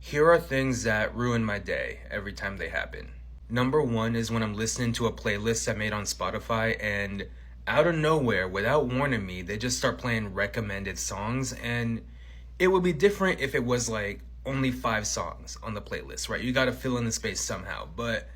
Here are things that ruin my day every time they happen. Number one is when I'm listening to a playlist I made on Spotify and out of nowhere, without warning me, they just start playing recommended songs. And it would be different if it was like only 5 songs on the playlist, right? You gotta fill in the space somehow. But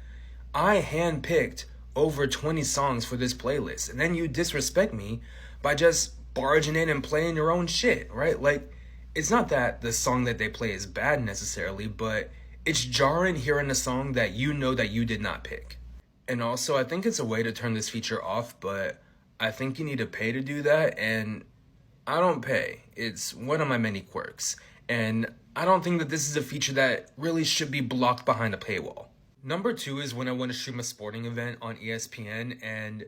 I handpicked over 20 songs for this playlist. And then you disrespect me by just barging in and playing your own shit, right? Like, it's not that the song that they play is bad necessarily, but it's jarring hearing a song that you know that you did not pick. And also, I think it's a way to turn this feature off, but I think you need to pay to do that, and I don't pay. It's one of my many quirks. And I don't think that this is a feature that really should be blocked behind a paywall. Number two is when I want to stream a sporting event on ESPN, and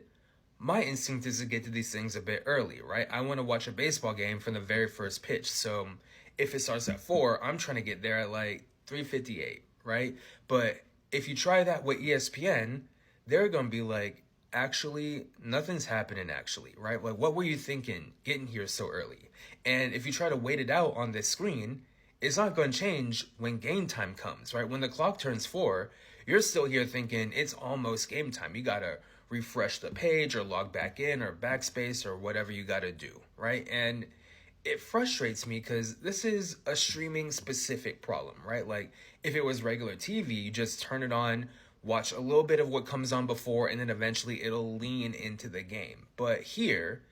my instinct is to get to these things a bit early, right? I want to watch a baseball game from the very first pitch. So if it starts at 4, I'm trying to get there at like 3:58, right? But if you try that with ESPN, they're going to be like, actually, nothing's happening actually, right? Like, what were you thinking getting here so early? And if you try to wait it out on this screen, it's not going to change when game time comes, right? When the clock turns 4, you're still here thinking it's almost game time. You got to refresh the page or log back in or backspace or whatever you got to do, right? And it frustrates me because this is a streaming specific problem, right? Like, if it was regular TV, you just turn it on, watch a little bit of what comes on before, and then eventually it'll lean into the game. But here,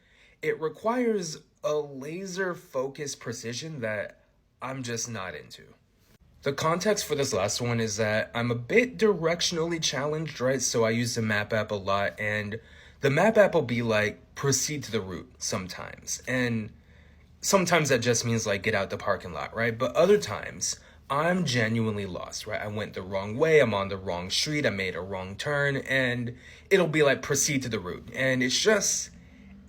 it requires a laser focused precision that I'm just not into. The context for this last one is that I'm a bit directionally challenged, right? So I use the map app a lot, and the map app will be like, proceed to the route sometimes. And sometimes that just means like, get out the parking lot, right? But other times, I'm genuinely lost, right? I went the wrong way, I'm on the wrong street, I made a wrong turn, and it'll be like, proceed to the route. And it's just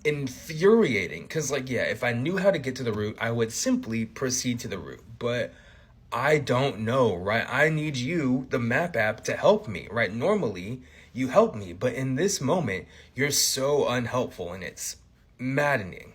infuriating because, like, yeah, if I knew how to get to the route, I would simply proceed to the route. But I don't know, right? I need you, the map app, to help me, right? Normally, you help me, but in this moment, you're so unhelpful and it's maddening.